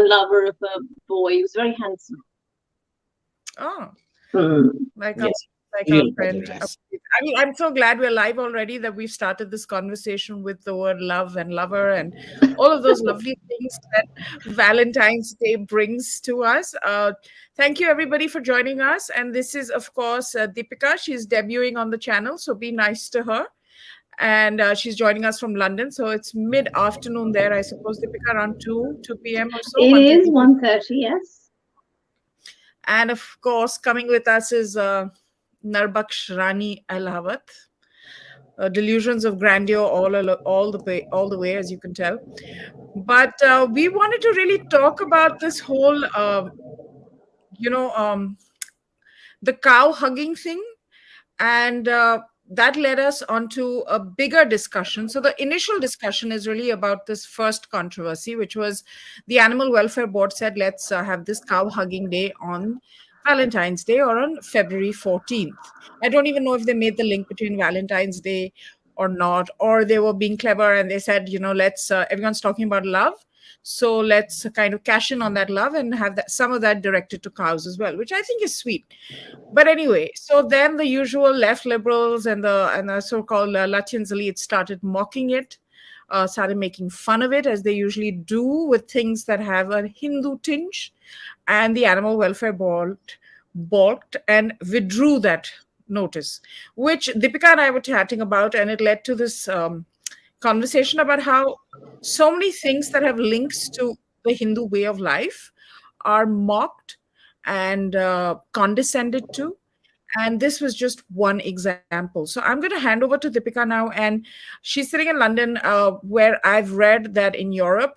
lover of a boy. He was very handsome. Oh, Like our friend. I'm so glad we're live already, that we've started this conversation with the word love and lover and all of those lovely things that Valentine's Day brings to us. Thank you, everybody, for joining us. And this is, of course, Deepika. She's debuting on the channel, so be nice to her. And she's joining us from London, so it's mid-afternoon there, I suppose, Deepika, around 2 p.m. or so. It is 1:30, yes. And of course, coming with us is Narbaksh Rani Ahlawat. Delusions of grandeur all the way, as you can tell. But we wanted to really talk about this whole, the cow hugging thing, and that led us onto a bigger discussion. So the initial discussion is really about this first controversy, which was the Animal Welfare Board said, let's have this cow hugging day on Valentine's Day or on February 14th. I don't even know if they made the link between Valentine's Day or not, or they were being clever and they said, let's, everyone's talking about love, so let's kind of cash in on that love and have some of that directed to cows as well, which I think is sweet. But anyway, so then the usual left liberals and the so-called Latvians elite started mocking it, started making fun of it, as they usually do with things that have a Hindu tinge. And the Animal Welfare Board balked and withdrew that notice, which Deepika and I were chatting about, and it led to this conversation about how so many things that have links to the Hindu way of life are mocked and condescended to. And this was just one example. So I'm going to hand over to Deepika now. And she's sitting in London, where I've read that in Europe,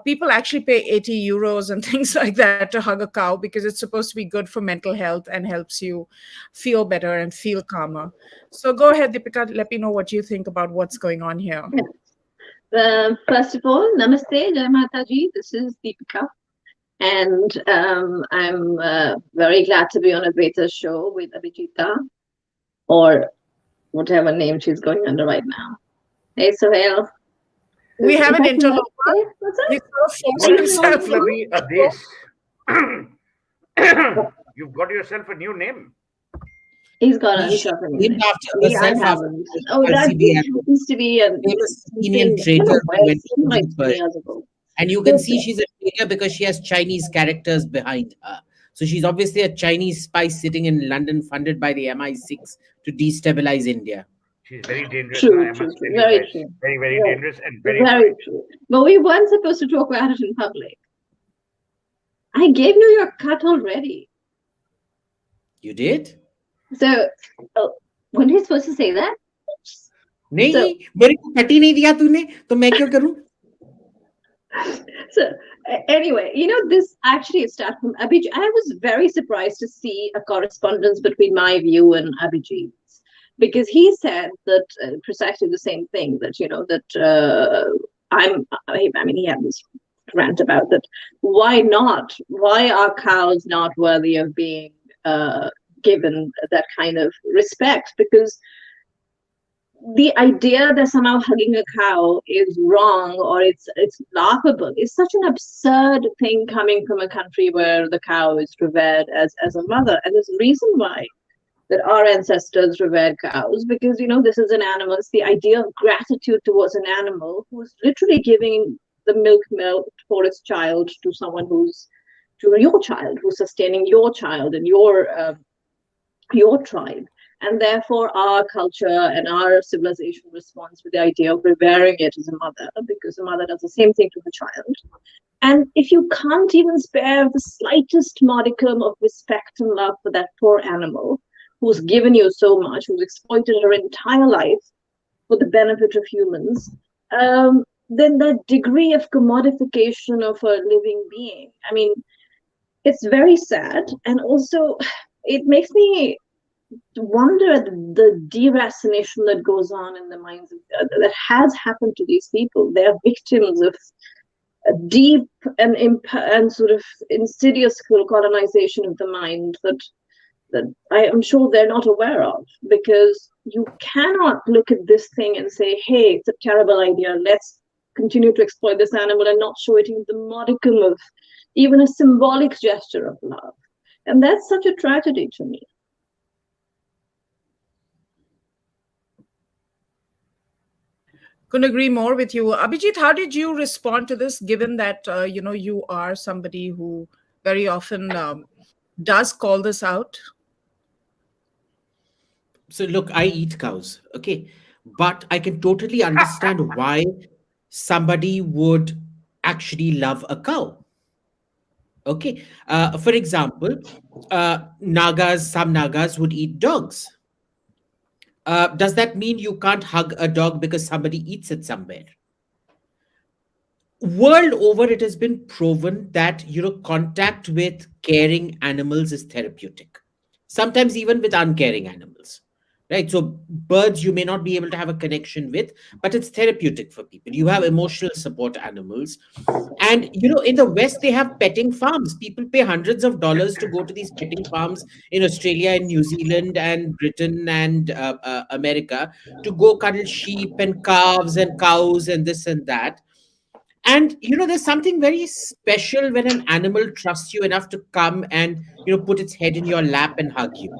people actually pay 80 euros and things like that to hug a cow, because it's supposed to be good for mental health and helps you feel better and feel calmer. So go ahead, Deepika. Let me know what you think about what's going on here. First of all, namaste, Jai Mataji. This is Deepika. And I'm very glad to be on Advaita's show with Abhijita, or whatever name she's going under right now. Hey, Suhel. We have an interloper. You've got yourself a new name. He's got himself a new name. Oh, that happens to be a famous Indian traitor who went years ago. And you can see she's a traitor because she has Chinese characters behind her. So she's obviously a Chinese spy sitting in London, funded by the MI6 to destabilize India. She's very dangerous. True, true. Very true. Very, very dangerous and very true. But we weren't supposed to talk about it in public. I gave you your cut already. You did? So, when are you supposed to say that? नहीं, मेरे को cut ही नहीं दिया तूने, तो मैं क्यों करूं? So anyway, this actually started from Abhijit. I was very surprised to see a correspondence between my view and Abhijit's, because he said that precisely the same thing, that he had this rant about that. Why not? Why are cows not worthy of being given that kind of respect? Because the idea that somehow hugging a cow is wrong or it's laughable is such an absurd thing coming from a country where the cow is revered as a mother. And there's a reason why that our ancestors revered cows, because this is an animal. It's the idea of gratitude towards an animal who's literally giving the milk for its child to someone to your child, who's sustaining your child and your tribe. And therefore, our culture and our civilization responds with the idea of revering it as a mother, because a mother does the same thing to her child. And if you can't even spare the slightest modicum of respect and love for that poor animal who's given you so much, who's exploited her entire life for the benefit of humans, then that degree of commodification of a living being, I mean, it's very sad. And also, it makes me wonder at the deracination that goes on in the minds that has happened to these people. They are victims of a deep and sort of insidious colonization of the mind that I am sure they're not aware of, because you cannot look at this thing and say, hey, it's a terrible idea, let's continue to exploit this animal, and not show it even the modicum of even a symbolic gesture of love. And that's such a tragedy to me. Couldn't agree more with you. Abhijit, how did you respond to this, given that, you are somebody who very often does call this out? So look, I eat cows, okay, but I can totally understand why somebody would actually love a cow. Okay, for example, some Nagas would eat dogs. Does that mean you can't hug a dog because somebody eats it somewhere? World over, it has been proven that contact with caring animals is therapeutic, sometimes even with uncaring animals, right? So birds you may not be able to have a connection with, but it's therapeutic for people. You have emotional support animals. And in the West, they have petting farms. People pay hundreds of dollars to go to these petting farms in Australia and New Zealand and Britain and America, to go cuddle sheep and calves and cows and this and that. And there's something very special when an animal trusts you enough to come and put its head in your lap and hug you.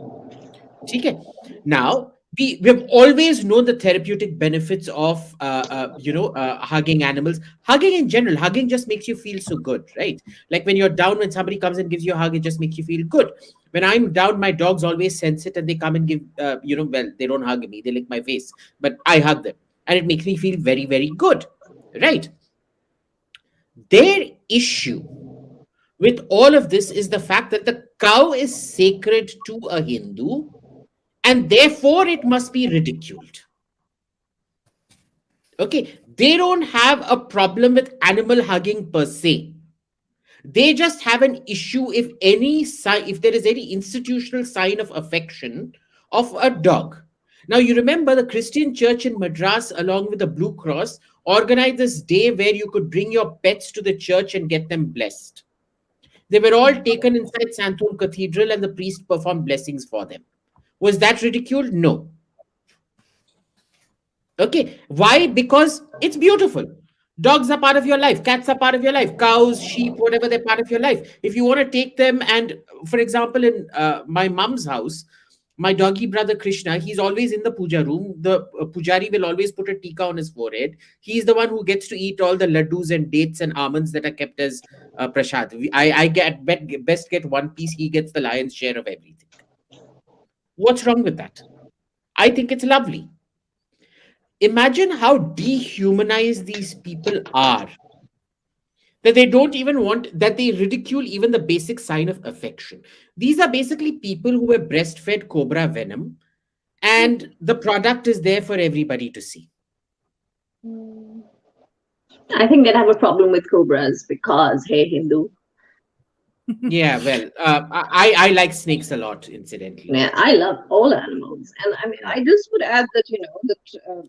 Okay. Now, we've always known the therapeutic benefits of hugging animals. Hugging in general, hugging just makes you feel so good, right? Like when you're down, when somebody comes and gives you a hug, it just makes you feel good. When I'm down, my dogs always sense it, and they come and give well, they don't hug me, they lick my face, but I hug them, and it makes me feel very, very good, right? Their issue with all of this is the fact that the cow is sacred to a Hindu, and therefore it must be ridiculed. Okay, they don't have a problem with animal hugging per se. They just have an issue if there is any institutional sign of affection of a dog. Now, you remember the Christian church in Madras, along with the Blue Cross, organized this day where you could bring your pets to the church and get them blessed. They were all taken inside Santhurn Cathedral, and the priest performed blessings for them. Was that ridiculed? No. Okay. Why? Because it's beautiful. Dogs are part of your life. Cats are part of your life. Cows, sheep, whatever, they're part of your life. If you want to take them, and for example, in my mom's house, my doggy brother Krishna, he's always in the puja room. The pujari will always put a tika on his forehead. He's the one who gets to eat all the laddus and dates and almonds that are kept as prasad. I best get one piece. He gets the lion's share of everything. What's wrong with that? I think it's lovely. Imagine how dehumanized these people are, that they don't even want, that they ridicule even the basic sign of affection. These are basically people who were breastfed cobra venom, and the product is there for everybody to see. I think they'd have a problem with cobras because, hey, Hindu. Yeah, well, I like snakes a lot, incidentally. Yeah, I love all animals. And I mean, I just would add that,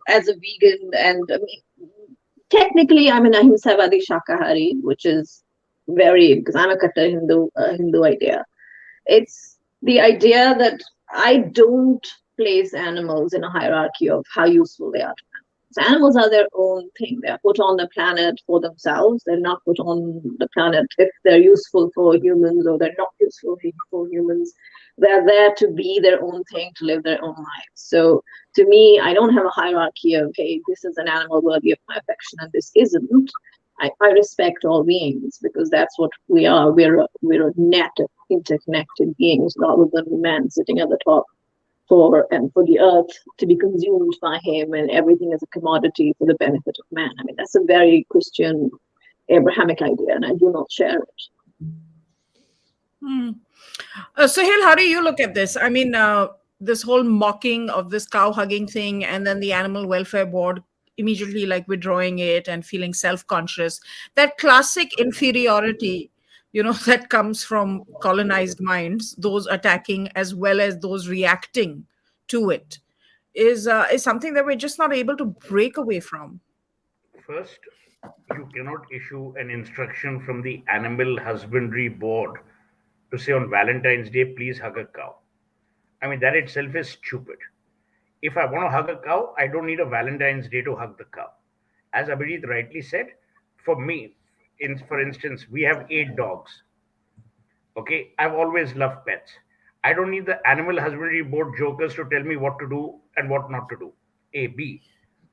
as a vegan, and I mean, technically I'm an ahimsavadi shakahari, which is because I'm a katta Hindu idea. It's the idea that I don't place animals in a hierarchy of how useful they are to animals. Animals are their own thing. They are put on the planet for themselves. They're not put on the planet if they're useful for humans or they're not useful for humans. They're there to be their own thing, to live their own lives. So to me, I don't have a hierarchy of, hey, this is an animal worthy of my affection and this isn't. I respect all beings because that's what we are. We're a net of interconnected beings rather than man sitting at the top for the earth to be consumed by him and everything is a commodity for the benefit of man. I mean, that's a very Christian Abrahamic idea, and I do not share it. Suhel, how do you look at this? I mean, this whole mocking of this cow hugging thing, and then the Animal Welfare Board immediately withdrawing it and feeling self-conscious, that classic inferiority that comes from colonized minds, those attacking as well as those reacting to it, is something that we're just not able to break away from. First, you cannot issue an instruction from the Animal Husbandry Board to say on Valentine's Day, please hug a cow. I mean, that itself is stupid. If I want to hug a cow, I don't need a Valentine's Day to hug the cow. As Abhijit rightly said, for me, for instance, we have 8 dogs. Okay, I've always loved pets. I don't need the animal husbandry board jokers to tell me what to do and what not to do. A, B.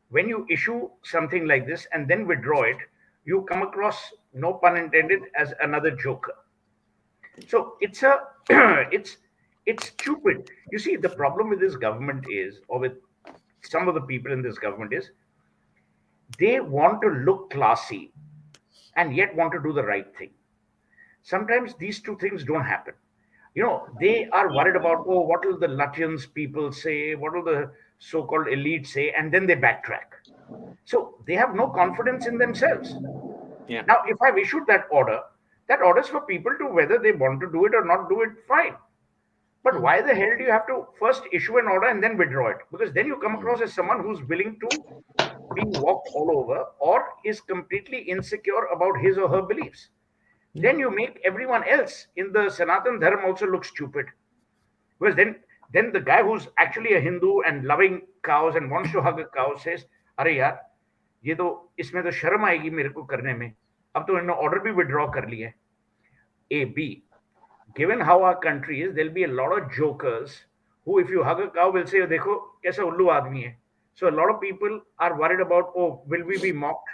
When you issue something like this and then withdraw it, you come across, no pun intended, as another joker. So it's a it's stupid. You see, the problem with this government is, or with some of the people in this government is, they want to look classy and yet want to do the right thing. Sometimes these two things don't happen. They are worried about, oh, what will the Latvians people say, what will the so-called elite say, and then they backtrack. So they have no confidence in themselves. Yeah. Now, if I've issued that order is for people to whether they want to do it or not do it, fine. But why the hell do you have to first issue an order and then withdraw it? Because then you come across as someone who's willing to be walked all over or is completely insecure about his or her beliefs. Then you make everyone else in the Sanatan Dharma also look stupid. Because then the guy who's actually a Hindu and loving cows and wants to hug a cow says, "Arey yaar, ये तो इसमें तो शर्म आएगी मेरे को करने में. अब तो इन्होंने order भी withdraw कर ली है." A, B. Given how our country is, there'll be a lot of jokers who, if you hug a cow, will say, "देखो कैसा उल्लू आदमी है." So a lot of people are worried about, oh, will we be mocked?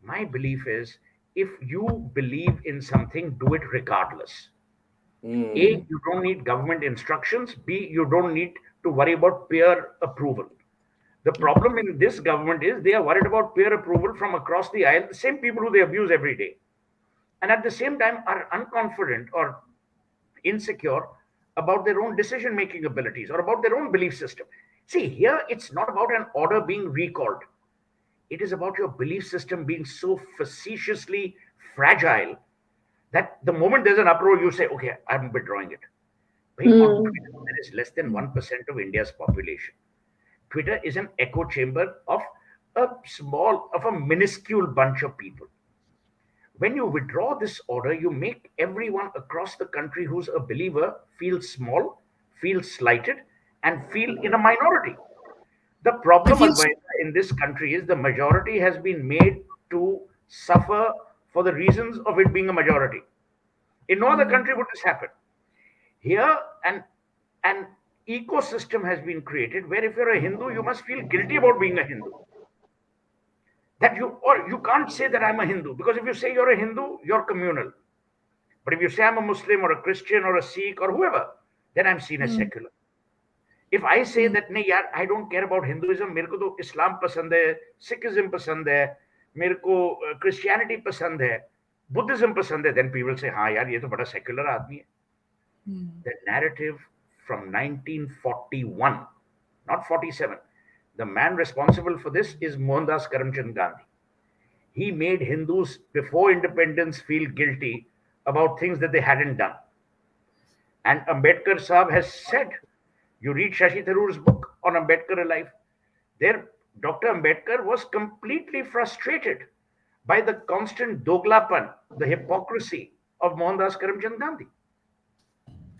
My belief is, if you believe in something, do it regardless. A, you don't need government instructions. B, you don't need to worry about peer approval. The problem in this government is they are worried about peer approval from across the aisle, the same people who they abuse every day. And at the same time are unconfident or insecure about their own decision-making abilities or about their own belief system. See, here it's not about an order being recalled. It is about your belief system being so facetiously fragile that the moment there's an uproar, you say, okay, I'm withdrawing it. On Twitter, there is less than 1% of India's population. Twitter is an echo chamber of a minuscule bunch of people. When you withdraw this order, you make everyone across the country who's a believer feel small, feel slighted, and feel in a minority. The problem in this country is the majority has been made to suffer for the reasons of it being a majority. In no other country would this happen. Here, an ecosystem has been created where if you're a Hindu, you must feel guilty about being a Hindu. You can't say that I'm a Hindu, because if you say you're a Hindu, you're communal. But if you say I'm a Muslim or a Christian or a Sikh or whoever, then I'm seen as secular. If I say that, nahi yaar, I don't care about Hinduism, मेरे को तो Islam पसंद है, Sikhism पसंद है, मेरे को Christianity पसंद है, Buddhism पसंद है, then people say, हाँ यार, ये तो बड़ा secular आदमी है. The narrative from 1941, not 47. The man responsible for this is Mohandas Karamchand Gandhi. He made Hindus before independence feel guilty about things that they hadn't done. And Ambedkar Sahab has said, you read Shashi Tharoor's book on Ambedkar Alive, there Dr. Ambedkar was completely frustrated by the constant doglapan, the hypocrisy of Mohandas Karamchand Gandhi.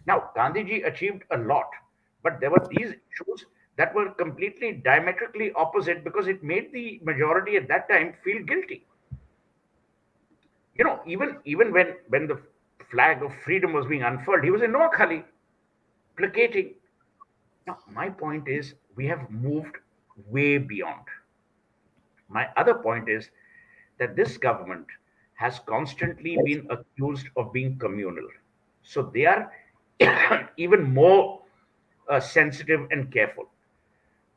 Now, Gandhiji achieved a lot, but there were these issues that were completely diametrically opposite because it made the majority at that time feel guilty. Even when the flag of freedom was being unfurled, he was in Noakhali, placating. Now, my point is, we have moved way beyond. My other point is that this government has constantly been accused of being communal. So they are even more sensitive and careful.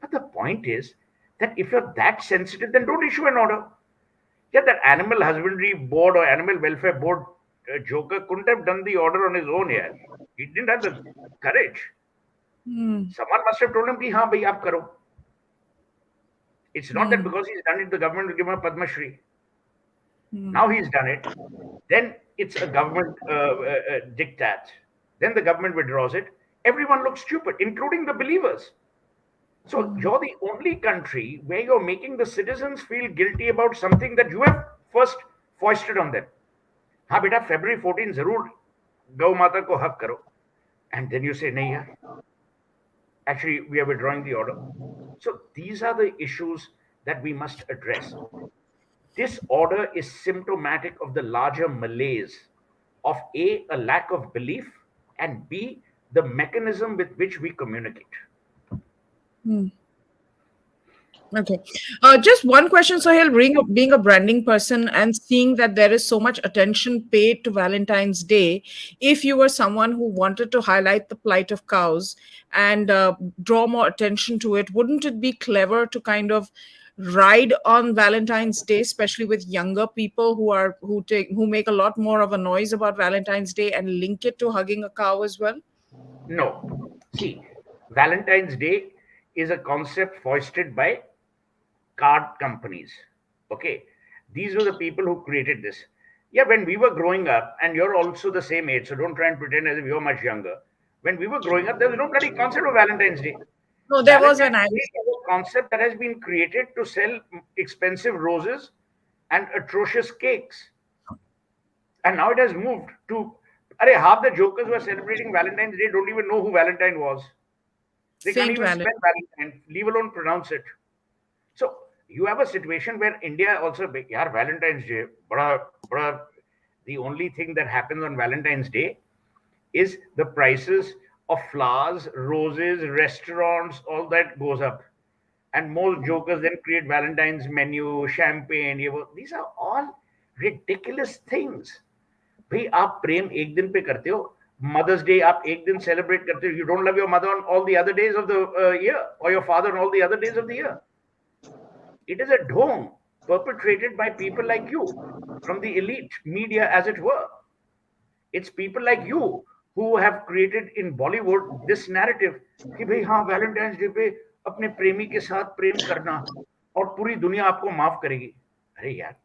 But the point is that if you're that sensitive, then don't issue an order. Yeah, that animal husbandry board or animal welfare board joker couldn't have done the order on his own here. He didn't have the courage. Someone must have told him, "Haan, bhai, aap karo." It's not that because he's done it, the government will give him a Padma Shri. Now he's done it. Then it's a government diktat. Then the government withdraws it. Everyone looks stupid, including the believers. So you're the only country where you're making the citizens feel guilty about something that you have first foisted on them. हाँ बेटा, February 14 जरूर गौ माता को हक करो. And then you say, नहीं यार. Actually, we are withdrawing the order. So these are the issues that we must address. This order is symptomatic of the larger malaise of a lack of belief, and B, the mechanism with which we communicate. Okay. Just one question, Suhel, being a branding person and seeing that there is so much attention paid to Valentine's Day, if you were someone who wanted to highlight the plight of cows and draw more attention to it, wouldn't it be clever to kind of ride on Valentine's Day, especially with younger people who make a lot more of a noise about Valentine's Day, and link it to hugging a cow as well? No. See, Valentine's Day is a concept foisted by card companies. Okay. These were the people who created this. Yeah, when we were growing up, and you're also the same age, so don't try and pretend as if you're much younger. When we were growing up, there was no bloody concept of Valentine's Day. No, there was when I Valentine's Day is a concept that has been created to sell expensive roses and atrocious cakes. And now it has moved to, half the jokers who are celebrating Valentine's Day don't even know who Valentine was. They can't Saint even Valentine. spell Valentine, leave alone pronounce it. So you have a situation where India also, yaar, Valentine's Day, the only thing that happens on Valentine's Day is the prices of flowers, roses, restaurants, all that goes up. And most jokers then create Valentine's menu, champagne. These are all ridiculous things. भाई आप प्रेम एक दिन पे करते हो, mother's day आप एक दिन सेलिब्रेट करते हो, you don't love your mother on all the other days of the year, or your father on all the other days of the year. It is a dhong perpetrated by people like you, from the elite media as it were. It's people like you who have created in Bollywood this narrative कि भाई हाँ Valentine's day पे अपने प्रेमी के साथ प्रेम करना और पूरी दुनिया आपको माफ करेगी. अरे यार,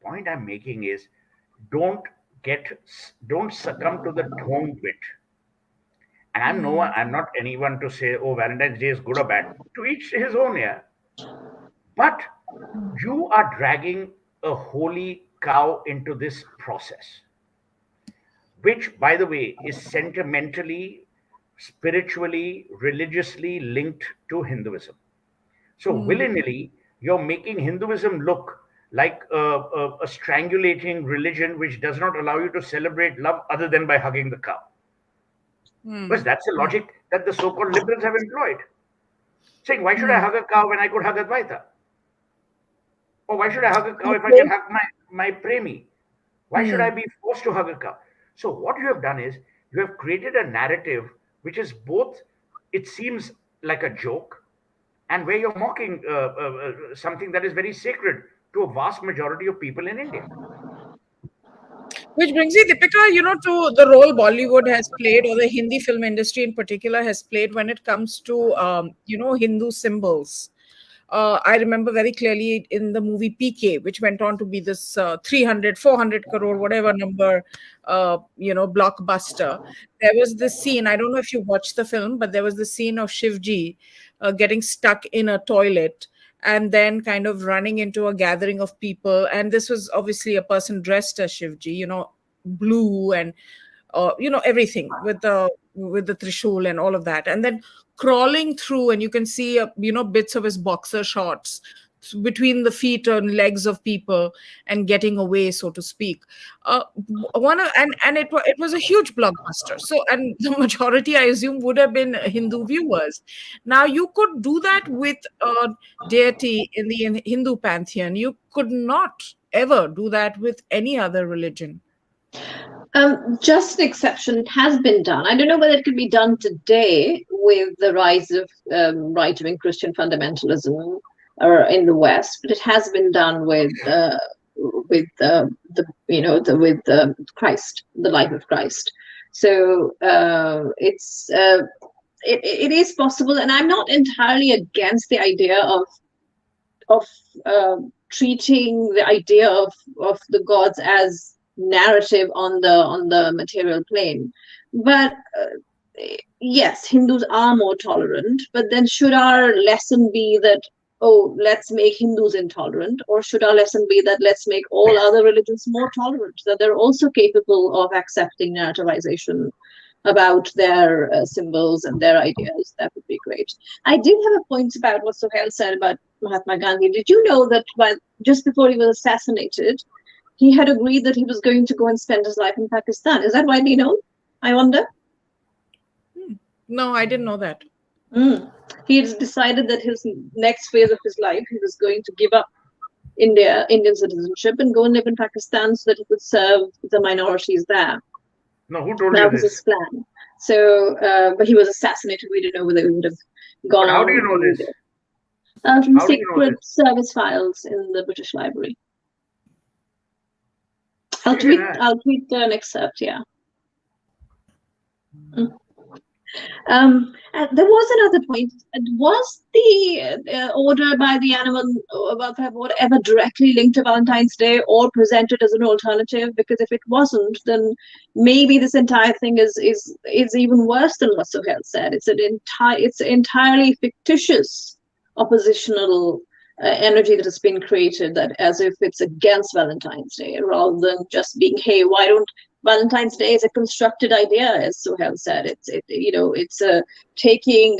point I'm making is don't succumb to the dhong bit. And I'm not anyone to say, oh, Valentine's Day is good or bad. To each his own, yeah. But you are dragging a holy cow into this process, which, by the way, is sentimentally, spiritually, religiously linked to Hinduism. So willy-nilly, you're making Hinduism look like a strangulating religion which does not allow you to celebrate love other than by hugging the cow. Because that's the logic that the so-called liberals have employed. Saying, why should I hug a cow when I could hug Advaita? Or why should I hug a cow if I can hug my premi? Why should I be forced to hug a cow? So what you have done is, you have created a narrative which is both, it seems like a joke, and where you're mocking something that is very sacred to a vast majority of people in India. Which brings me, Deepika, to the role Bollywood has played, or the Hindi film industry in particular has played when it comes to, Hindu symbols. I remember very clearly in the movie PK, which went on to be this 300, 400 crore, whatever number, blockbuster. There was this scene, I don't know if you watched the film, but there was the scene of Shivji getting stuck in a toilet and then kind of running into a gathering of people. And this was obviously a person dressed as Shivji, blue and, everything with the Trishul and all of that. And then crawling through, and you can see, bits of his boxer shorts between the feet and legs of people and getting away, so to speak. It was a huge blockbuster. So, and the majority, I assume, would have been Hindu viewers. Now, you could do that with a deity in the Hindu pantheon. You could not ever do that with any other religion. Just an exception has been done. I don't know whether it could be done today with the rise of right-wing Christian fundamentalism in the West, but it has been done with Christ, the life of Christ. So it is possible, and I'm not entirely against the idea of treating the idea of the gods as narrative on the material plane. But yes, Hindus are more tolerant, but then should our lesson be that, oh, let's make Hindus intolerant, or should our lesson be that let's make all other religions more tolerant, that they're also capable of accepting narrativization about their symbols and their ideas? That would be great. I did have a point about what Suhel said about Mahatma Gandhi. Did you know that just before he was assassinated, he had agreed that he was going to go and spend his life in Pakistan? Is that widely known, I wonder? No, I didn't know that. He had decided that his next phase of his life, he was going to give up Indian citizenship, and go and live in Pakistan so that he could serve the minorities there. No, who told that you was this? his plan. So, but he was assassinated. We don't know whether he would have gone. But how do you know this? From secret service files in the British Library. I'll tweet an excerpt. Yeah. There was another point. Was the order by the animal ever directly linked to Valentine's Day or presented as an alternative? Because if it wasn't, then maybe this entire thing is even worse than what Suhel said. It's entirely fictitious oppositional energy that has been created, that as if it's against Valentine's Day, rather than just being, hey, why don't Valentine's Day is a constructed idea, as Suhel said. It's taking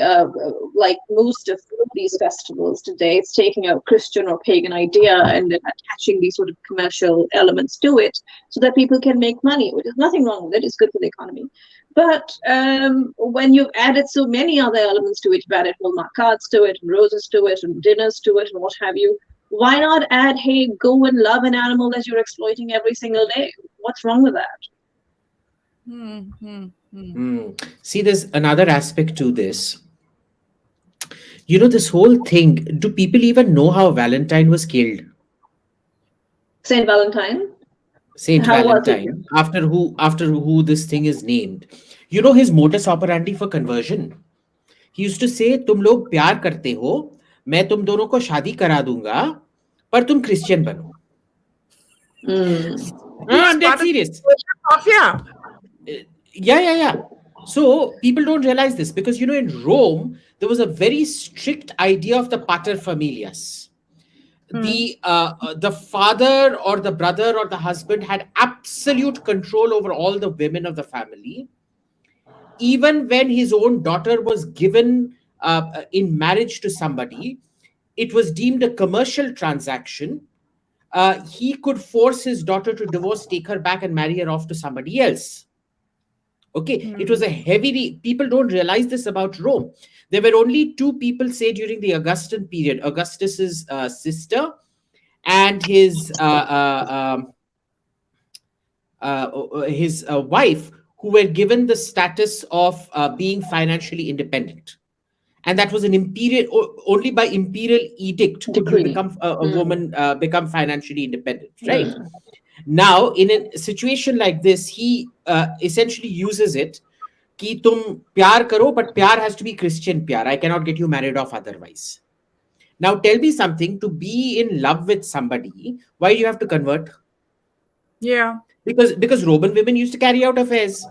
like most of these festivals today, it's taking a Christian or pagan idea and then attaching these sort of commercial elements to it so that people can make money. There's nothing wrong with it. It's good for the economy. But when you've added so many other elements to it, you've added Hallmark cards to it, and roses to it, and dinners to it, and what have you, why not add, hey, go and love an animal that you're exploiting every single day? What's wrong with that? See, there's another aspect to this. You know, this whole thing, do people even know how Valentine was killed? Saint Valentine? Saint Valentine, after who this thing is named. You know his modus operandi for conversion? He used to say, तुम लोग प्यार करते हो, मैं तुम दोनों को शादी करा दूंगा, पर तुम क्रिश्चियन बनो. I'm dead serious. Yeah. So people don't realize this because, you know, in Rome, there was a very strict idea of the pater familias. The father or the brother or the husband had absolute control over all the women of the family. Even when his own daughter was given in marriage to somebody, it was deemed a commercial transaction. He could force his daughter to divorce, take her back, and marry her off to somebody else. Okay, it was a heavy. People don't realize this about Rome. There were only two people, say, during the Augustan period: Augustus's sister and his wife, who were given the status of being financially independent. And that was an only by imperial edict could you become a woman become financially independent, right? Now, in a situation like this, he essentially uses it कि तुम प्यार करो, but प्यार has to be Christian प्यार. I cannot get you married off otherwise. Now, tell me something. To be in love with somebody, why do you have to convert? Yeah. Because Roman women used to carry out affairs.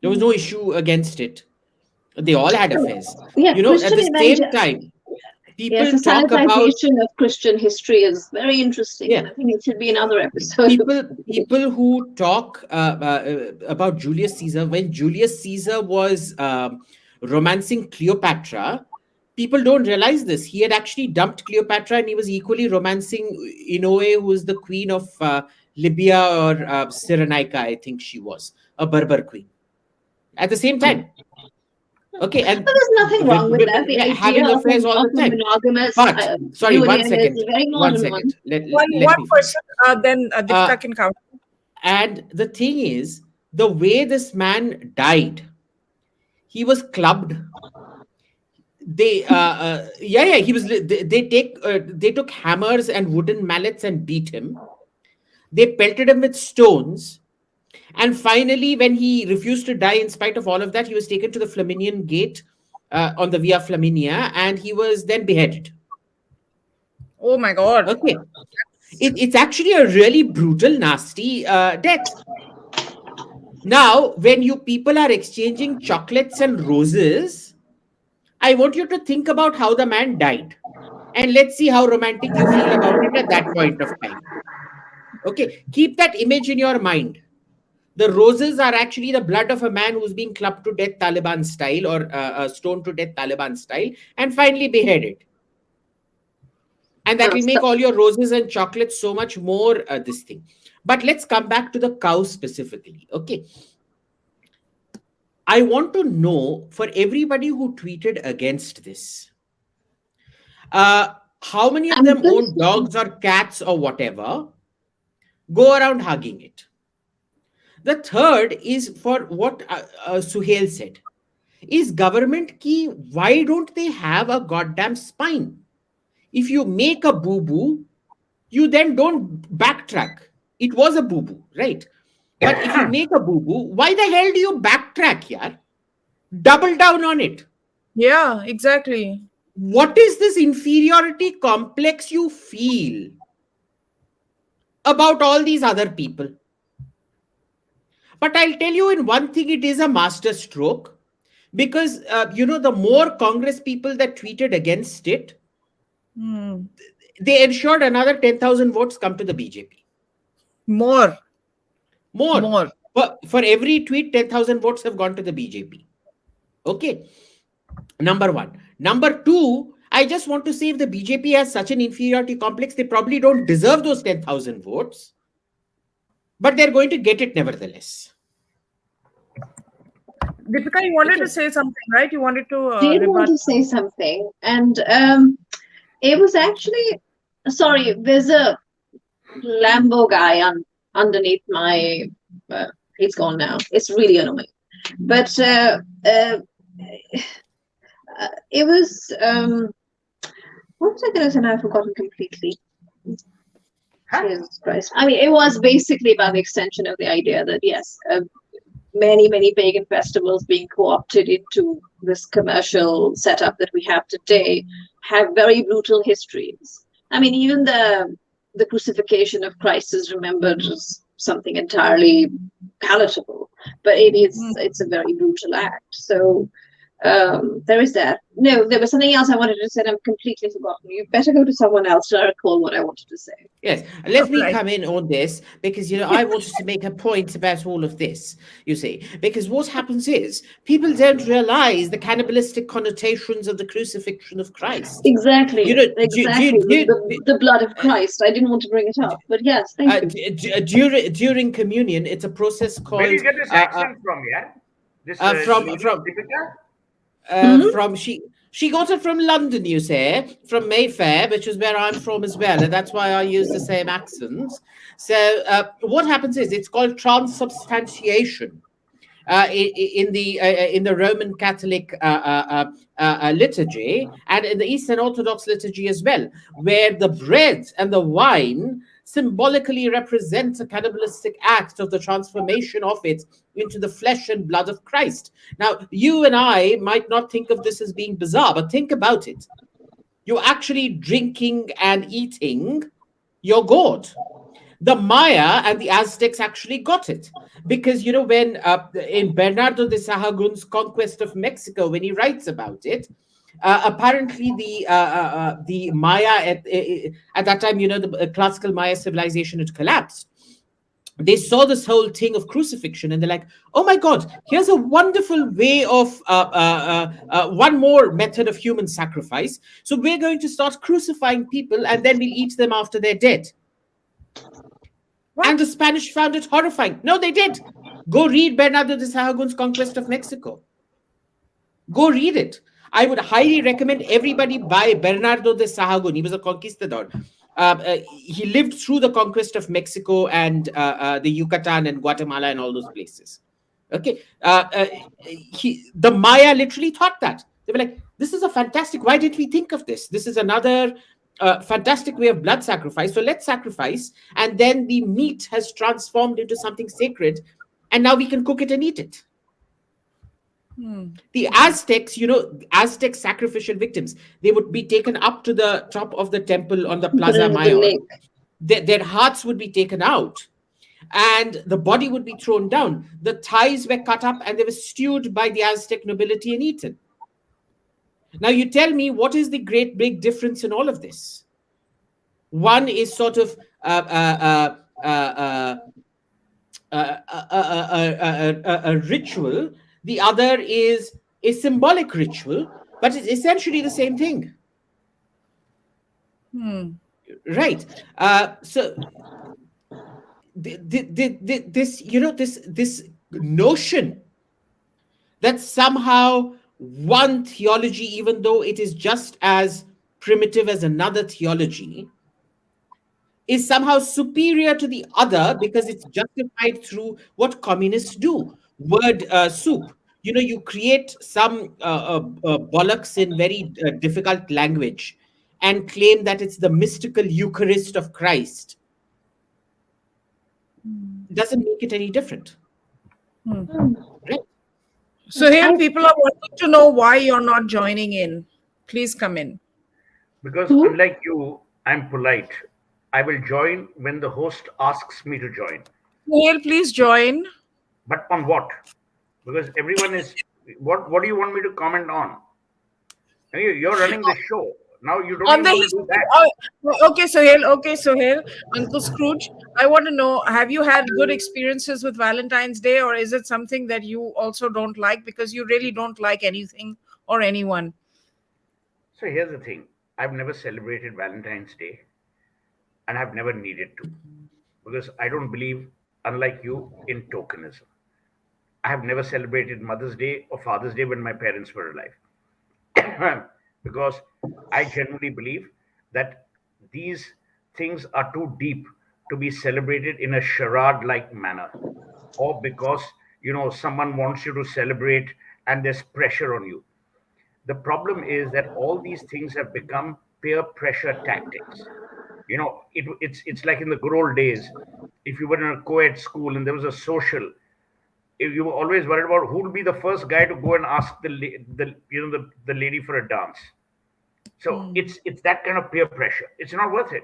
There was no issue against it. They all had affairs. Yeah, you know, at the same time, people talk about of Christian history is very interesting. Yeah. I think it should be another episode. People who talk about Julius Caesar, when Julius Caesar was romancing Cleopatra, people don't realize this. He had actually dumped Cleopatra, and he was equally romancing Inoue, who was the queen of Libya or Cyrenaica, I think she was, a Berber queen. At the same time. Okay, and there's nothing wrong with that. The having affairs all the time. Monogamous, but sorry, one second. One person, then Deepika can count. And the thing is, the way this man died, he was clubbed. They he was. They took hammers and wooden mallets and beat him. They pelted him with stones. And finally, when he refused to die in spite of all of that, he was taken to the Flaminian Gate on the Via Flaminia, and he was then beheaded. Oh my God. Okay. It's actually a really brutal, nasty death. Now, when you people are exchanging chocolates and roses, I want you to think about how the man died. And let's see how romantic you feel about it at that point of time. Okay. Keep that image in your mind. The roses are actually the blood of a man who's being clubbed to death Taliban style or stoned to death Taliban style and finally beheaded. And that will make all your roses and chocolates so much more this thing. But let's come back to the cow specifically. Okay. I want to know, for everybody who tweeted against this, how many of them own dogs or cats or whatever, go around hugging it. The third is for what Suhel said. Is government key, why don't they have a goddamn spine? If you make a boo-boo, you then don't backtrack. It was a boo-boo, right? But if you make a boo-boo, why the hell do you backtrack, yaar? Double down on it. Yeah, exactly. What is this inferiority complex you feel about all these other people? But I'll tell you in one thing, it is a master stroke. Because, the more Congress people that tweeted against it, they ensured another 10,000 votes come to the BJP. More. For every tweet, 10,000 votes have gone to the BJP. Okay. Number one. Number two, I just want to say if the BJP has such an inferiority complex, they probably don't deserve those 10,000 votes. But they're going to get it nevertheless. Deepika, you wanted to say something, right? You wanted to... did want to say something. And it was actually... Sorry, there's a Lambo guy underneath my... it's gone now. It's really annoying. But it was... what was I going to say now? I've forgotten completely. Jesus Christ. I mean, it was basically about the extension of the idea that, yes... many pagan festivals being co-opted into this commercial setup that we have today have very brutal histories. I mean, even the crucifixion of Christ is remembered as something entirely palatable, but it's a very brutal act. So there is that. No, there was something else I wanted to say and I've completely forgotten. You better go to someone else to recall what I wanted to say. Yes, let me come in on this because, I wanted to make a point about all of this, you see, because what happens is people don't realize the cannibalistic connotations of the crucifixion of Christ. Exactly. The blood of Christ. I didn't want to bring it up, but yes, thank you. During communion, it's a process called... Where do you get this accent from, yeah? This, from Deepika? From she got it from London, you say, from Mayfair, which is where I'm from as well, and that's why I use the same accents. So what happens is it's called transubstantiation in the Roman Catholic liturgy and in the Eastern Orthodox liturgy as well, where the bread and the wine symbolically represents a cannibalistic act of the transformation of it into the flesh and blood of Christ. Now, you and I might not think of this as being bizarre, but think about it. You're actually drinking and eating your God. The Maya and the Aztecs actually got it because, when in Bernardo de Sahagun's Conquest of Mexico, when he writes about it, apparently the Maya at that time, the classical Maya civilization had collapsed. They saw this whole thing of crucifixion and they're like, oh my God, here's a wonderful way of one more method of human sacrifice. So we're going to start crucifying people and then we'll eat them after they're dead. What? And the Spanish found it horrifying. No, they did. Go read Bernardo de Sahagun's Conquest of Mexico. Go read it. I would highly recommend everybody buy Bernardo de Sahagun. He was a conquistador. He lived through the conquest of Mexico and the Yucatan and Guatemala and all those places. Okay. The Maya literally thought that. They were like, this is a fantastic, why did we think of this? This is another fantastic way of blood sacrifice. So let's sacrifice. And then the meat has transformed into something sacred. And now we can cook it and eat it. The Aztecs, Aztec sacrificial victims, they would be taken up to the top of the temple on the Plaza Mayor. Their hearts would be taken out and the body would be thrown down. The thighs were cut up and they were stewed by the Aztec nobility and eaten. Now you tell me, what is the great big difference in all of this? One is sort of a ritual. The other is a symbolic ritual, but it's essentially the same thing. Hmm. Right. So this, this notion that somehow one theology, even though it is just as primitive as another theology, is somehow superior to the other because it's justified through what communists do. Word soup. You create some bollocks in very difficult language and claim that it's the mystical Eucharist of Christ. It doesn't make it any different. Hmm. Right? So here, I people are wanting to know why you're not joining in. Please come in. Because who? unlike you, I'm polite. I will join when the host asks me to join. Suhail, please join. But on what? Because everyone is. What do you want me to comment on? You're running the show. Now you don't On even the want to do history. that. Okay, Suhail. Okay, Suhail. Uncle Scrooge, I want to know, have you had good experiences with Valentine's Day, or is it something that you also don't like because you really don't like anything or anyone? So here's the thing. I've never celebrated Valentine's Day, and I've never needed to, because I don't believe, unlike you, in tokenism. I have never celebrated Mother's Day or Father's Day when my parents were alive. Because I genuinely believe that these things are too deep to be celebrated in a charade like manner, or because someone wants you to celebrate and there's pressure on you. The problem is that all these things have become peer pressure tactics. It's like in the good old days. If you were in a co-ed school and there was a social, if you were always worried about who will be the first guy to go and ask the lady for a dance. So Hmm. it's that kind of peer pressure. It's not worth it.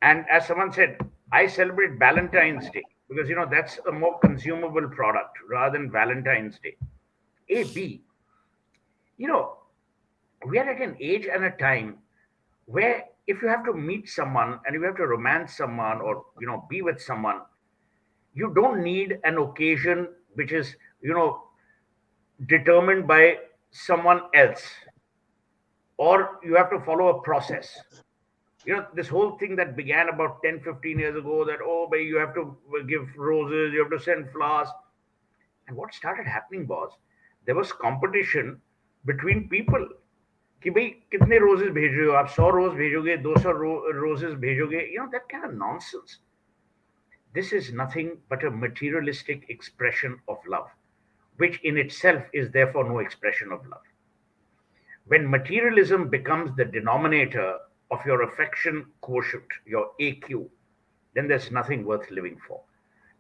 And as someone said, I celebrate Valentine's Day because that's a more consumable product rather than Valentine's Day. A B, you know, we are at an age and a time where if you have to meet someone and you have to romance someone or be with someone, you don't need an occasion which is determined by someone else, or you have to follow a process. This whole thing that began about 10, 15 years ago, that but you have to give roses, you have to send flowers. And what started happening was there was competition between people कि भाई कितने roses भेज रहे हो आप 100 रोज भेजोगे 200 roses भेजोगे that kind of nonsense. This is nothing but a materialistic expression of love, which in itself is therefore no expression of love. When materialism becomes the denominator of your affection quotient, your AQ, then there's nothing worth living for.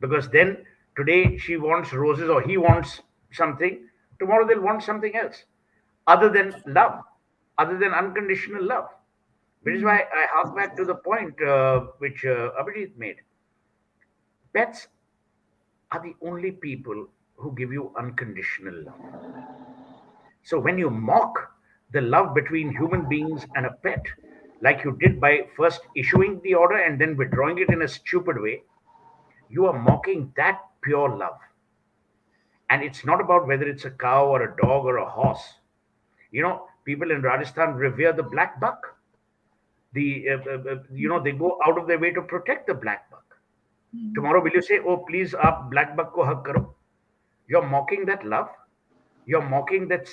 Because then today she wants roses or he wants something, tomorrow they'll want something else other than love, other than unconditional love. Which is why I hark back to the point which Abhijit made. Pets are the only people who give you unconditional love. So when you mock the love between human beings and a pet, like you did by first issuing the order and then withdrawing it in a stupid way, you are mocking that pure love. And it's not about whether it's a cow or a dog or a horse. People in Rajasthan revere the black buck. They go out of their way to protect the black buck. Tomorrow, will you say, "Oh, please, aap black buck ko hug karo"? You're mocking that love. You're mocking that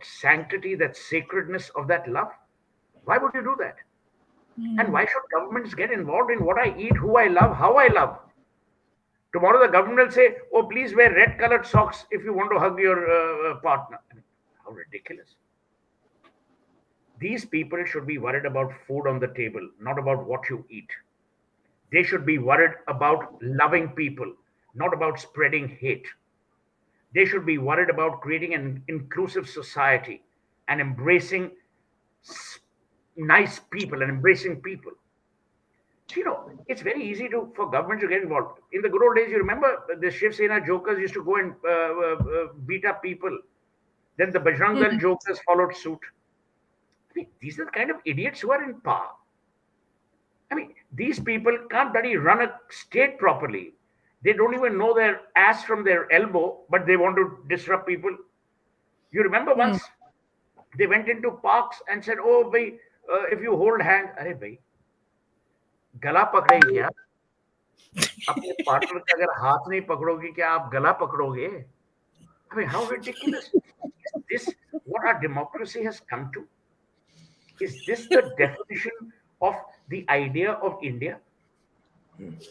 sanctity, that sacredness of that love. Why would you do that? And why should governments get involved in what I eat, who I love, how I love? Tomorrow the government will say, "Oh, please wear red colored socks if you want to hug your partner." I mean, how ridiculous. These people should be worried about food on the table, not about what you eat. They should be worried about loving people, not about spreading hate. They should be worried about creating an inclusive society and embracing nice people and embracing people. So, it's very easy for government to get involved. In the good old days, you remember the Shiv Sena jokers used to go and beat up people. Then the Bajrang Dal jokers followed suit. I mean, these are the kind of idiots who are in power. I mean, these people can't bloody run a state properly. They don't even know their ass from their elbow, but they want to disrupt people. You remember once they went into parks and said, "Oh, if you hold hand, अरे भाई गला पकड़ेगी क्या? अपने partner का अगर हाथ नहीं पकड़ोगे क्या आप गला पकड़ोगे? I mean, how ridiculous is this? What our democracy has come to? Is this the definition of the idea of India?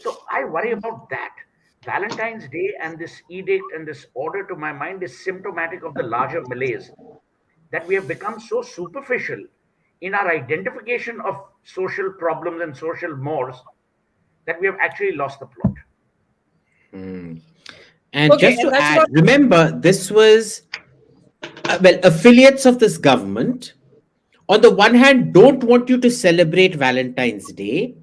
So I worry about that. Valentine's Day and this edict and this order, to my mind, is symptomatic of the larger malaise that we have become so superficial in our identification of social problems and social mores that we have actually lost the plot. And Okay, just to and that's add, what remember, this was, well, affiliates of this government, on the one hand, don't want you to celebrate Valentine's Day,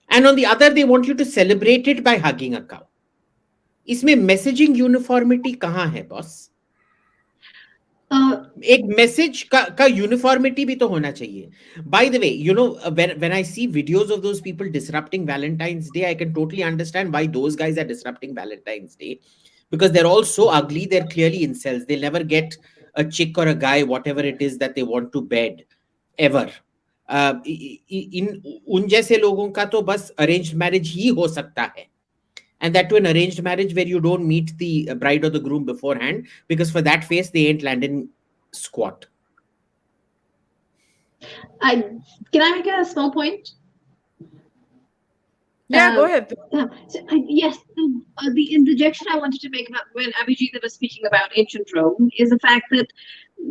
and on the other, they want you to celebrate it by hugging a cow. इसमें messaging uniformity कहाँ है boss? एक message का uniformity भी तो होना चाहिए. By the way, you know, when I see videos of those people disrupting Valentine's Day, I can totally understand why those guys are disrupting Valentine's Day, because they're all so ugly. They're clearly incels. They'll never get a chick or a guy, whatever it is that they want to bed, ever. इन उन जैसे लोगों का तो बस arranged marriage ही हो सकता है, and that to an arranged marriage where you don't meet the bride or the groom beforehand, because for that face they ain't landing squat. Can I make a small point? Yeah, go ahead. Yes, the interjection I wanted to make about when Abhijit was speaking about ancient Rome is the fact that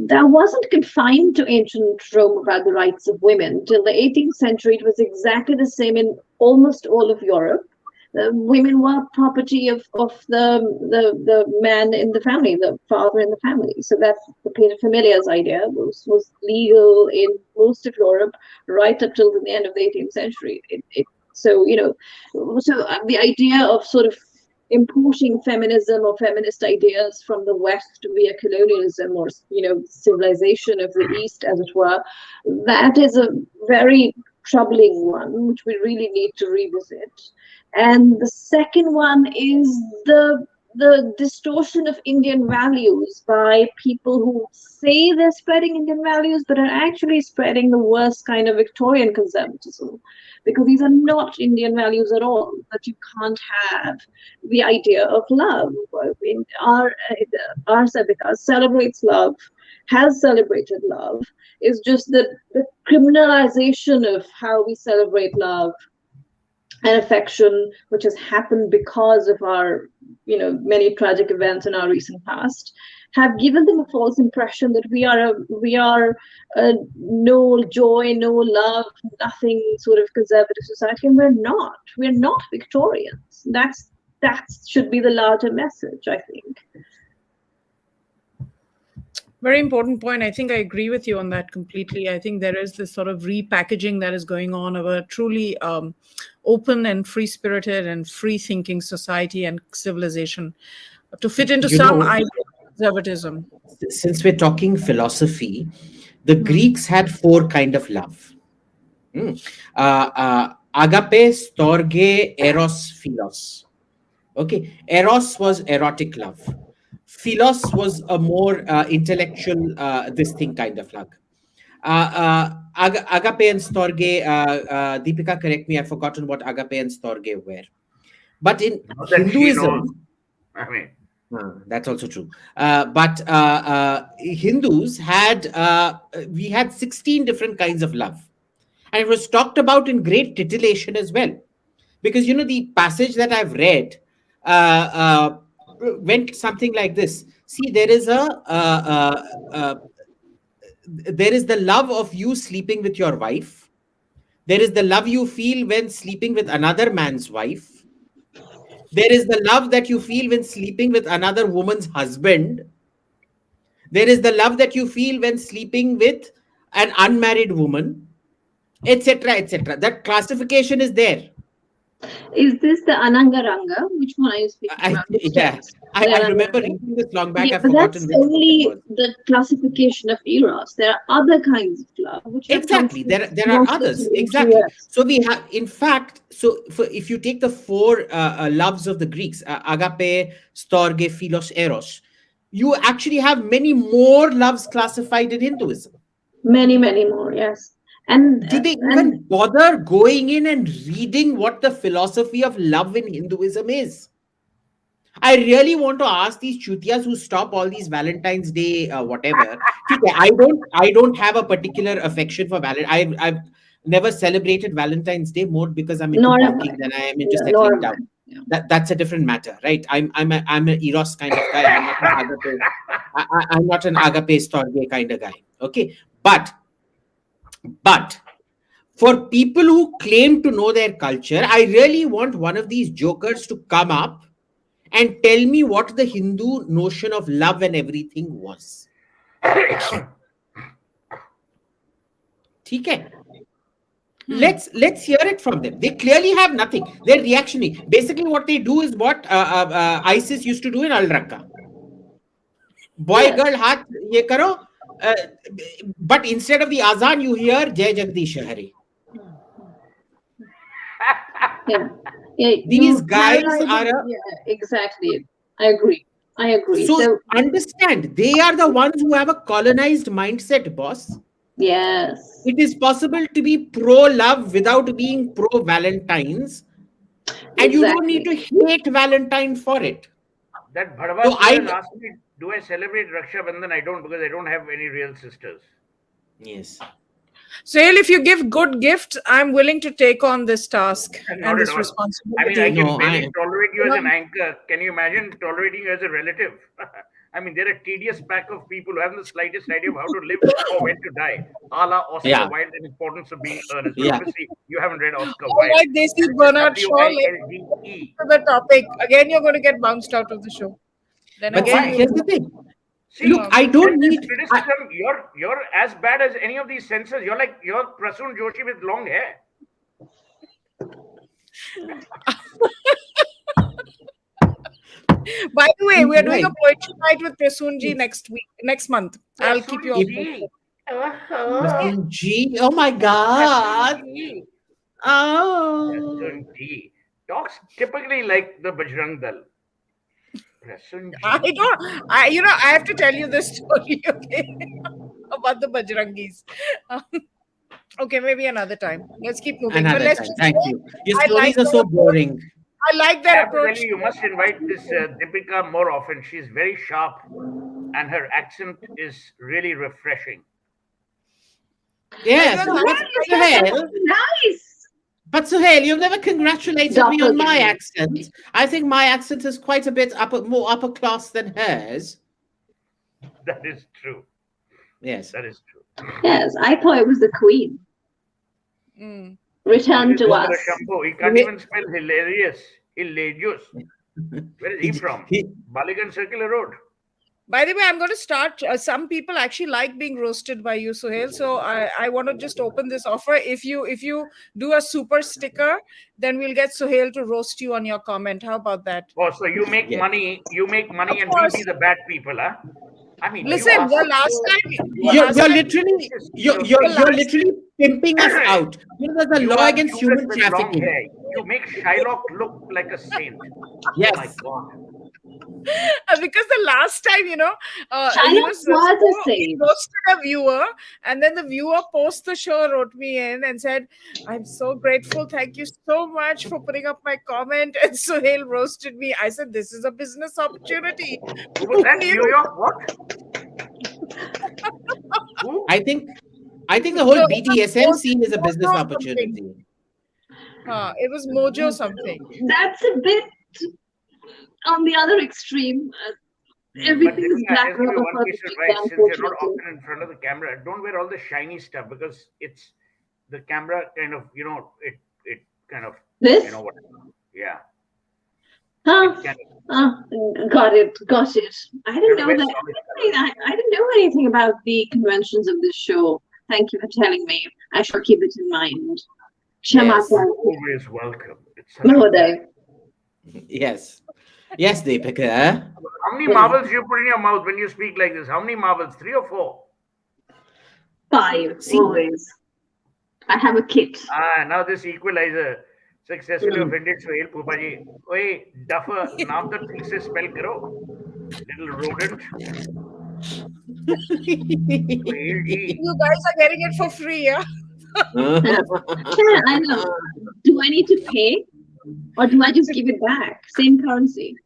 that wasn't confined to ancient Rome about the rights of women. Till the 18th century, it was exactly the same in almost all of Europe. Women were property of the man in the family, the father in the family. So that's the paterfamilias idea was legal in most of Europe right up till the end of the 18th century. So, you know, the idea of sort of importing feminism or feminist ideas from the West via colonialism or, you know, civilization of the East, as it were, that is a very troubling one, which we really need to revisit. And the second one is the distortion of Indian values by people who say they're spreading Indian values, but are actually spreading the worst kind of Victorian conservatism, because these are not Indian values at all. That you can't have the idea of love. Our Sabika celebrates love, has celebrated love. Is just the criminalization of how we celebrate love and affection, which has happened because of our, you know, many tragic events in our recent past, have given them a false impression that we are a no joy, no love, nothing sort of conservative society, and we're not. We're not Victorians. That should be the larger message, I think. Very important point. I think I agree with you on that completely. I think there is this sort of repackaging that is going on of a truly open and free-spirited and free-thinking society and civilization to fit into some idea of conservatism. Since we're talking philosophy, the Greeks had 4 kinds of love. Agape, storge, eros, philos. Okay, eros was erotic love. Philos was a more intellectual, this thing kind of love. Agape and storge, Deepika, correct me, I've forgotten what agape and storge were. But in Hinduism, I mean, that's also true. But Hindus had, we had 16 different kinds of love. And it was talked about in great titillation as well. Because, you know, the passage that I've read went something like this. See, there is the love of you sleeping with your wife. There is the love you feel when sleeping with another man's wife. There is the love that you feel when sleeping with another woman's husband. There is the love that you feel when sleeping with an unmarried woman, etc., etc. That classification is there. Is this the Anangaranga? Which one are you speaking about? Yeah, I remember reading this long back. Yeah, I've forgotten that's only the classification of eros. There are other kinds of love. Which exactly, there are others. Exactly. So we have, in fact, if you take the 4 loves of the Greeks, agape, storge, philos, eros, you actually have many more loves classified in Hinduism. Many more, yes. And do they even bother going in and reading what the philosophy of love in Hinduism is? I really want to ask these chutias who stop all these Valentine's Day whatever. I don't have a particular affection for Valentine. I've never celebrated Valentine's Day more because I'm into nor bonking than I am into nor settling down. yeah. That's a different matter, right? I'm an Eros kind of guy. I'm not an agape. I'm not an agape storge kind of guy. Okay, but for people who claim to know their culture, I really want one of these jokers to come up and tell me what the Hindu notion of love and everything was. Okay. Let's hear it from them. They clearly have nothing. They're reactionary. Basically, what they do is what ISIS used to do in Al Raqqa. Boy, girl, haath ye karo. But instead of the azan, you hear Jai Jagdish Hare. Yeah, These guys are exactly. I agree. So understand, they are the ones who have a colonized mindset, boss. Yes. It is possible to be pro-love without being pro-Valentines. And you don't need to hate Valentine for it. That Bhadwa has asked me, do I celebrate Raksha Bandhan? I don't, because I don't have any real sisters. Yes. Suhel, if you give good gifts, I'm willing to take on this task and this responsibility. I mean, I can barely tolerate you as an anchor. Can you imagine tolerating you as a relative? I mean, they're a tedious pack of people who haven't the slightest idea of how to live or when to die. A la Oscar Wilde and importance of being earnest. But obviously, you haven't read Oscar Wilde. Like they see Bernard Shaw to the topic. Again, you're going to get bounced out of the show. Then but again, here's the thing. See, look, I don't need criticism. You're as bad as any of these censors. You're Prasoon Joshi with long hair. By the way, we are doing a poetry night with Prasoonji next month. I'll keep you updated. Prasoonji, oh my God. Oh. Prasoonji talks typically like the Bajrang Dal. I have to tell you this story, okay, about the Bajrangis. Okay, maybe another time. Let's keep moving. Thank you. Your stories are so boring. I like that approach. You must invite this Deepika more often. She's very sharp and her accent is really refreshing. Yes. Nice. But Suhel, you've never congratulated me on my accent. I think my accent is quite a bit more upper class than hers. That is true. Yes. That is true. Yes, I thought it was the Queen. Return to us. He can't even spell hilarious. Hilarious. Where is he from? Baligan Circular Road. By the way, I'm going to start. Some people actually like being roasted by you, Suhel. So I want to just open this offer. If you do a super sticker, then we'll get Suhel to roast you on your comment. How about that? Oh, so you make money. You make money, and we'll be the bad people, huh? I mean, listen. The last time you're literally pimping us out. You know, there's a law against human trafficking. You make Shylock look like a saint. Yes. Oh my God. Because the last time, he roasted a viewer, and then the viewer post the show wrote me in and said, "I'm so grateful. Thank you so much for putting up my comment." And Suhel roasted me. I said, "This is a business opportunity." Was that New York? What? I think the whole BDSM scene is a business opportunity. It was Mojo something. That's a bit on the other extreme. Everything is black rubber. Since you're not often in front of the camera, don't wear all the shiny stuff because it's the camera kind of, it kind of, this? What? Yeah. Got it. I didn't know that. I didn't know anything about the conventions of this show. Thank you for telling me. I shall keep it in mind. Yes. Always welcome. Yes. Yes, Deepika. How many marbles you put in your mouth when you speak like this? How many marbles? 3 or 4? 5. Always. I have a kit. Now this equalizer successfully offended Suhel Pupaji. Oi, duffer, now the thing se spell karo. Little rodent. You guys are getting it for free, yeah? Yeah, I know. Do I need to pay, or do I just give it back? Same currency.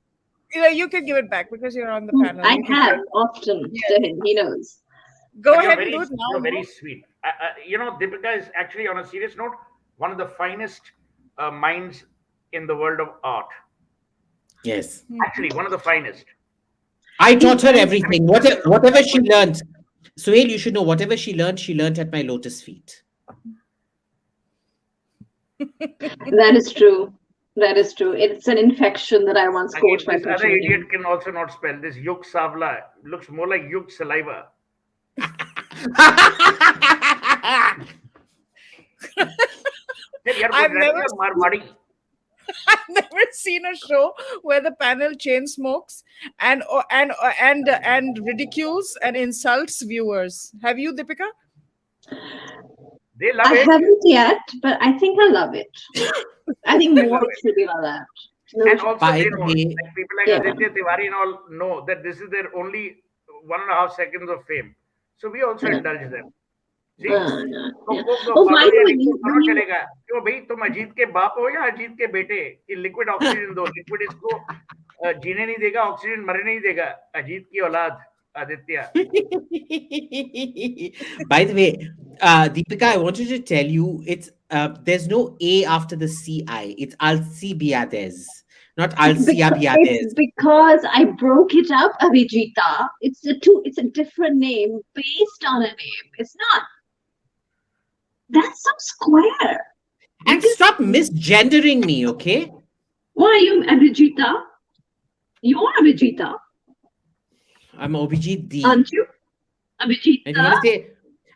You can give it back because you're on the panel. I You can have pay. often Yeah. to him. He knows. Go But ahead and do it now. you're very sweet. Deepika is actually, on a serious note, one of the finest minds in the world of art. Yes. Actually, one of the finest. I taught her everything. Whatever she learned. Suhel, you should know, whatever she learned at my lotus feet. That is true. That is true. It's an infection that I once Again, caught by this other touching idiot him. can also not spell. This Yug Savla looks more like Yug Saliva. I've never seen a show where the panel chain smokes and ridicules and insults viewers. Have you, Deepika? They love I it. haven't yet, but I think I love it. I think more should be like that. No, And also, By they the know, way, like people like Yeah. Aditya Tiwari and all know that this is their only 1.5 seconds of fame. So we also indulge them. See? yeah. तो Oh, by the way, दोनों चलेगा क्यों भाई तुम अजीत के बाप हो या अजीत के बेटे कि लिक्विड ऑक्सीजन दो लिक्विड इसको जीने नहीं देगा ऑक्सीजन मरने नहीं देगा अजीत की औलाद Aditya. By the way, Deepika, I wanted to tell you, it's there's no A after the CI. It's Alcibiades, not Alcibiades. It's because I broke it up, Abhijita. It's a different name based on a name. It's not. That's so square. And stop misgendering me, okay? Why are you Abhijita? You're Abhijita. I'm Obijit D. Aren't you? Abhijita. And you want to say,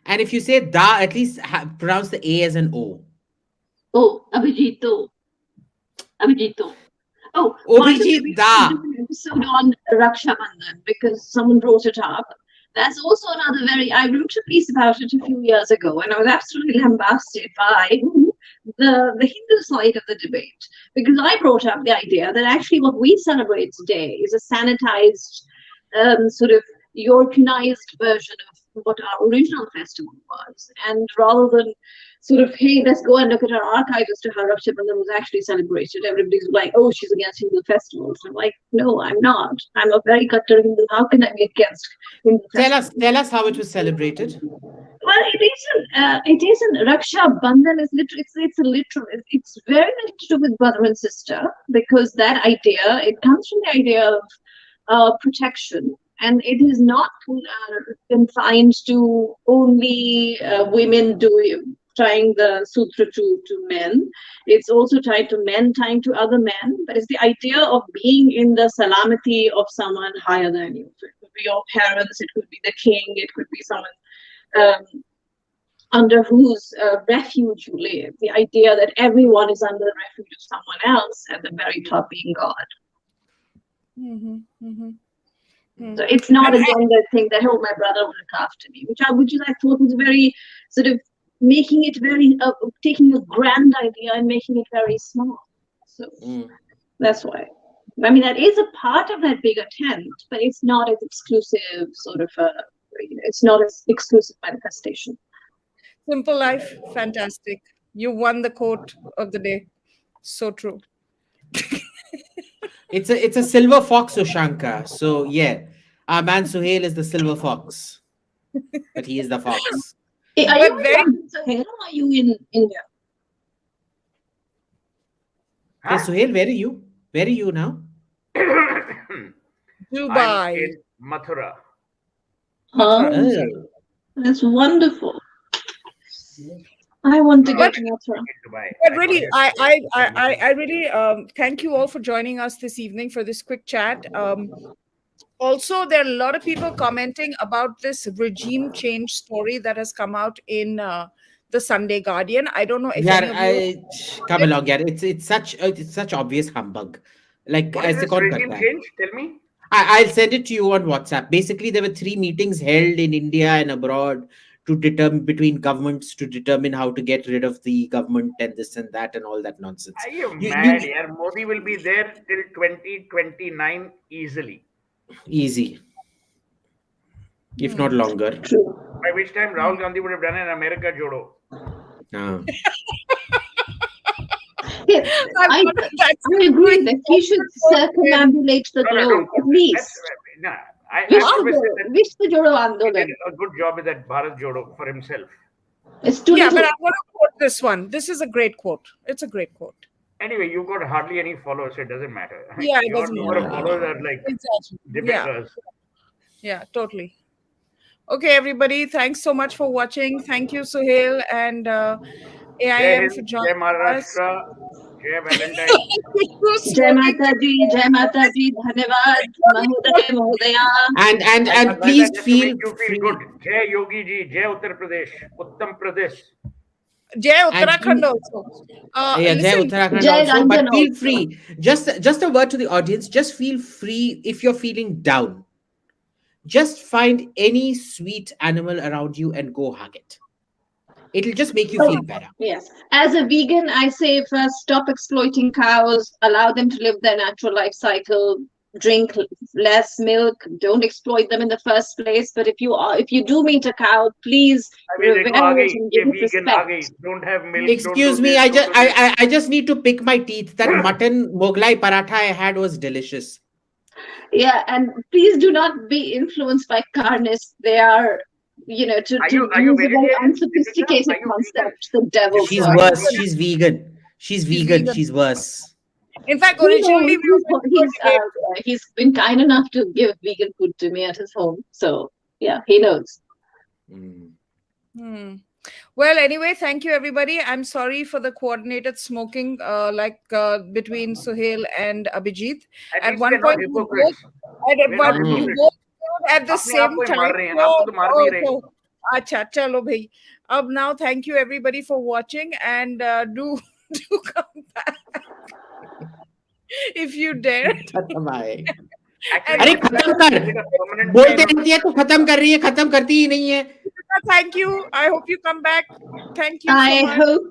and if you say da, at least pronounce the A as an O. Oh, Abhijito. Abhijito. Oh, Obijit da. An episode on Raksha Bandhan because someone brought it up. That's also another I wrote a piece about it a few years ago, and I was absolutely lambasted by the Hindu side of the debate because I brought up the idea that actually what we celebrate today is a sanitized, sort of Europeanized version of what our original festival was, and rather than sort of, hey, let's go and look at our archives as to how Raksha Bandhan was actually celebrated. Everybody's like, oh, she's against Hindu festivals. I'm like, no, I'm not. I'm a very Kattar Hindu. How can I be against Hindu festivals? Tell us how it was celebrated. Well, it isn't. Raksha Bandhan is literally, it's very much to do with brother and sister because that idea, it comes from the idea of protection. And it is not confined to only women tying the sutra to men. It's also tied to men tying to other men. But it's the idea of being in the salamity of someone higher than you. So it could be your parents, it could be the king, it could be someone under whose refuge you live. The idea that everyone is under the refuge of someone else, at the very top being God. Mm-hmm, mm-hmm. So it's not a gender thing that, oh, my brother will look after me, which I thought was very sort of making it very, taking a grand idea and making it very small. So that's why. I mean, that is a part of that big attempt, but it's not as exclusive sort of, it's not as exclusive manifestation. Simple life, fantastic. You won the quote of the day. So true. It's a silver fox, Ushanka. So yeah, our man Suhel is the silver fox, but he is the fox. Hey, are you in Suhel or are you in India? Hey, Suhel, where are you? Where are you now? Dubai. I'm in Mathura. Oh, that's wonderful. I want to go to Mathura. But really, I really thank you all for joining us this evening for this quick chat. Also, there are a lot of people commenting about this regime change story that has come out in the Sunday Guardian. I don't know if come along, yeah. It's such obvious humbug. Like what is this regime change? Tell me. I'll send it to you on WhatsApp. Basically, there were 3 meetings held in India and abroad to determine between governments to determine how to get rid of the government and this and that and all that nonsense. Are you mad? Yeah, Modi will be there till 2029 easily. Easy, if not longer. True. By which time Rahul Gandhi would have done an America Jodo. Yes, I agree that he should circumambulate the globe at least. Vishwa Jodo He did Andolan. a good job with that Bharat Jodo for himself. It's too Yeah, little. but I'm going to quote this one. This is a great quote. It's a great quote. Anyway, you got hardly any followers, so it doesn't matter. Yeah, it Your doesn't number of matter. followers are like Exactly. Deepika's. Yeah, totally. Okay, everybody, thanks so much for watching. Thank you, Suhel and AIM for joining Jai Maharashtra, Jai Valentine. Jai Mataji, Jai Mataji, Dhanyavad, Mahoday, Mahodaya. And please Just to feel make you feel good. Jai Yogi Ji, Jai Uttar Pradesh, Uttam Pradesh. Jai Uttarakhand also. Jai Listen, Uttarakhand Jai also, but Ranjan feel also. free. Just a word to the audience. Just feel free if you're feeling down. Just find any sweet animal around you and go hug it. It'll just make you feel better. Yes. As a vegan, I say first stop exploiting cows, allow them to live their natural life cycle, drink less milk, don't exploit them in the first place. But if you do meet a cow, please revere it and give it respect. Don't have milk. Excuse me, I just need to pick my teeth. That mutton Mughlai paratha I had was delicious. Yeah, and please do not be influenced by carnists. They are, to use a very unsophisticated concept, the devil. She's worse. She's vegan. She's worse. in fact, originally he's been kind enough to give vegan food to me at his home. So yeah, he knows. Well, anyway, thank you, everybody. I'm sorry for the coordinated smoking, between Suhel and Abhijit. At one point, you both at the same time. Acha, chalo bhai. Now, thank you, everybody, for watching, and do come back if you dare. अरे खत्म कर बोलते रहती है तो खत्म कर रही है खत्म करती ही नहीं है Thank you. I hope you come back. Thank you. I hope